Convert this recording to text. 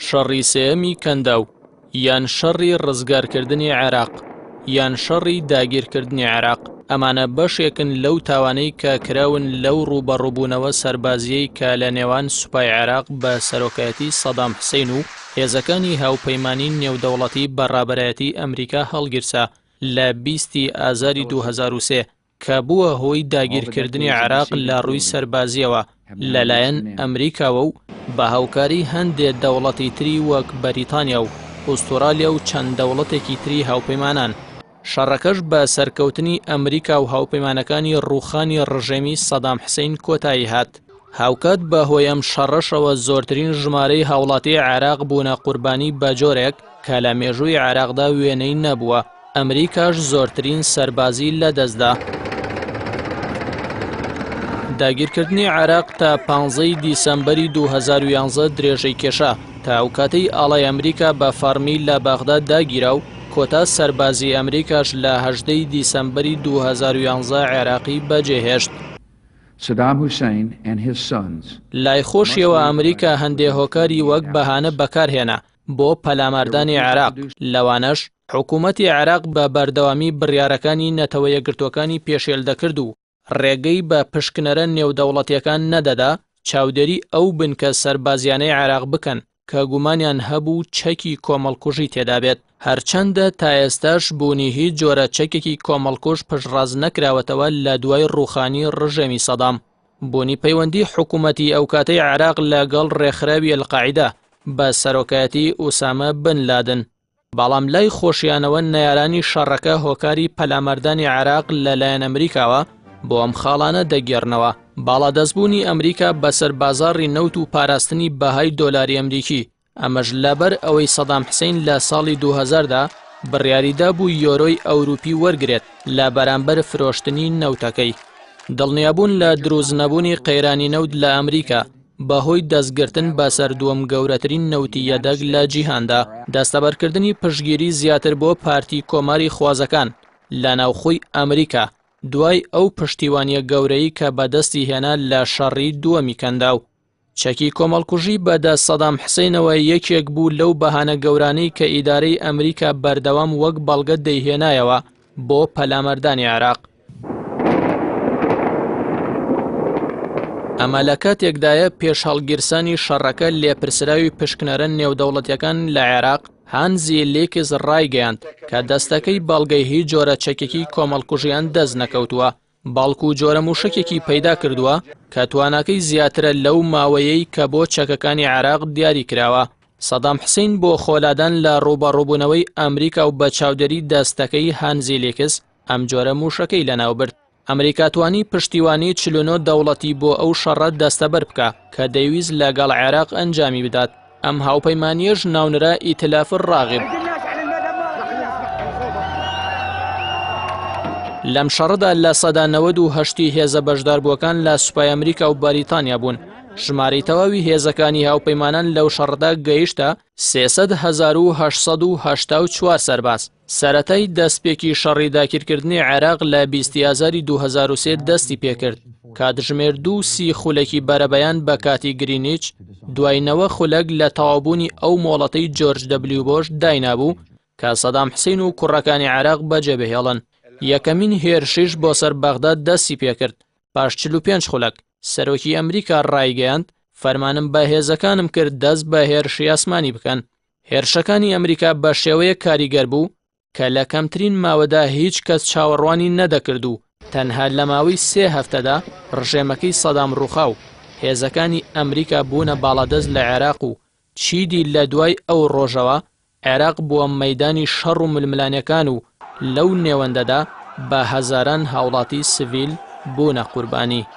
شەڕی سێەمی کەنداو یان شەڕی ڕزگارکردنی عێراق یان شەڕی داگیرکردنی عێراق ئەمانە بەشێکن لەو تاوانەی کە کراون لەو ڕوبەڕووبوونەوە سەربازیەی کە لە نێوان سوپای عێراق بە سەرۆکایەتی سەدام حوسێن و هێزەکانی هاوپەیمانی نێودەوڵەتی بەڕابەرایەتی ئەمریکا هەڵگرسا لە 20 ئازاری 2003 کە بووە هۆی داگیرکردنی عێراق لە ڕووی سەربازیەوە لەلایەن ئەمریکاوە و بە هاوکاری هەندێک دەوڵەتی تری وەک بەریتانیا و ئوستورالیا و چەند دەوڵەتێکی تری هاوپەیمانان. شەڕەکەش بە سەرکەوتنی ئەمریکا و هاوپەیمانەکانی ڕووخانی ڕژێمی سەدام حوسێن کۆتایی هات. هاوکات بە هۆی ئەم شەڕەشەوە زۆرترین ژمارەی هاوڵاتی عێراق بوونە قوربانی بە جۆرێک کە لە مێژووی عێراقدا وێنەی نەبووە. ئەمریکاش زۆرترین سەربازی لەدەستدا. داگیرکردنی عێراق تا 15 دیسەمبەری 2011 درێژەی کێشا تا ئەو کاتەی ئاڵای ئەمریکا بە فەرمی لە بەغداد داگیرا و کۆتا سەربازی ئەمریکاش لە 18 دیسەمبەری 2011 عێراقی بەجێهێشت. لای خۆشیەوە ئەمریکا هەندێک هۆکاری وەک بەهانە بەکارهێنا بۆ پەلاماردانی عێراق، لەوانەش حکوومەتی عێراق بە بەردەوامی بڕیارەکانی نەتەوە یەکگرتوەکانی پێشێل دەکرد و ڕێگەی بە پشکنەرە نێودەوڵەتیەکان نەدەدا چاودێری ئەو بن کە سەربازیانەی عێراق بکەن کە گومانیان هەبوو چەکی کۆمەڵکوژی تێدا بێت. هەرچەندە تا ئێستاش بوونی هیچ جۆرە چەکێکی کۆمەڵکوژ پشتڕاز نەکراوەتەوە لە دوای ڕووخانی ڕژێمی سەدام. بوونی پەیوەندی حکوومەتی ئەو کاتەی عێراق لەگەڵ ڕێکخراوی ئەلقاعیدا بە سەرۆکایەتی ئوسامە بن لادن. بەڵام لای خۆشیانەوە نەیارانی شەڕەکە هۆکاری پەلاماردانی عێراق لەلایەن ئەمریکاوە بۆ ئەم خاڵانە دەگێڕنەوە. باڵادەستبوونی ئەمریکا بەسەر بازاڕی نەوت و پاراستنی بەهای دۆلاری ئەمریکی، ئەمەش لەبەر ئەوەی سەدام حوسێن لە ساڵی 2000دا بڕیاریدا بوو یۆرۆی ئەوروپی وەرگرێت لە بەرامبەر فرۆشتنی نەوتەکەی. دڵنیابوون لە دروستنەبوونی قەیرانی نەوت لە ئەمریکا بەهۆی دەستگرتن بە سەر دووەم گەورەترین نەوتی یەدەگ لە جیهاندا، دەستەبەرکردنی پشتگیری زیاتر بۆ پارتی کۆماری خوازەکان لە ناوخۆی ئەمریکا دوای ئەو پشتیوانیە گەورەی کە بەدەستی هێنا لە شەڕی دووەمی کەنداو. چەکی کۆمەڵکوژی بەدەست سەدام حوسێنەوە یەکێک بوو لەو بەهانە گەورانەی کە ئیدارەی ئەمریکا بەردەوام وەک بەڵگە دەیهێنایەوە بۆ پەلاماردانی عێراق. ئەمە لە کاتێکدایە پێش هەڵگیرسانی شەڕەکە لێپرسراوی پشکنەرە نێودەوڵەتیەکان لە عێراق هانزی لێکس ڕایگەیاند کە دەستەکەی بەڵگەی هیچ جۆرە چەکێکی کۆمەڵکوژیان دەست نەکەوتووە، باڵکو و جۆرە موشکێکی پەیدا کردووە کە تواناکەی زیاترە لەو ماوەیەی کە بۆ چەکەکانی عێراق دیاری کراوە. سەدام حوسێن بۆ خۆلادان لە ڕوبەڕووبوونەوەی ئەمریکا و بە چاودێری دەستەکەی هانزی لێکس ئەم جۆرە موشەکەی لەناوبرد. ئەمریکا توانی پشتیوانی 49 دەوڵەتی بۆ ئەو شەڕە دەستەبەر بکە کە دەیویست لەگەڵ عێراق ئەنجامی بدات. ئەم هاوپەیمانیەش ناونرا ئیتلاف ڕاغب. لەم شەڕەدا لە سەدا 98 هێزە بەشداربووەکان لە سوپای ئەمریکا و بەریتانیا بوون. ژمارەی تەواوی هێزەکانی هاوپەیمانان لەو شەڕەدا گەیشتە 300,884 سەرباز. سەرەتای دەستپێکی شەڕی داگیرکردنی عێراق لە 20 ئازاری 2003 دەستی پێکرد، کاتژمێر 2:30 خولەکی بەرەبەیان بە کاتی گرینیچ دواینەوە خولەک لە تەوابوونی ئەو مۆڵەتەی جۆرج دەبلیو بۆش داینابوو کە سەدام حوسێن و کوڕەکانی عێراق بەجێبهێڵن. یەکەمین هێرشیش بۆ سەر بەغداد دەستی پێکرد. پاش 45 خولەک سەرۆکی ئەمریکا ڕایگەیاند فەرمانم بە هێزەکانم کرد دەست بە هێرشی ئاسمانی بکەن. هێرشەکانی ئەمریکا بە شێوەیە کاریگەر بوو کە لە کەمترین ماوەدا هیچ کەس چاوەڕوانی نەدەکرد و تەنها لە ماوەی 3 هەفتەدا ڕژێمەکەی سەدام ڕووخاو هێزەکانی ئەمریکا بوونە باڵادەست لە عێراق و چیدی لە دوای ئەو ڕۆژەوە عێراق بووە مەیدانی شەڕ و ململانیەکان و لەو نێوەندەدا بە هەزاران هاوڵاتی سڤیل بوونە قوربانی.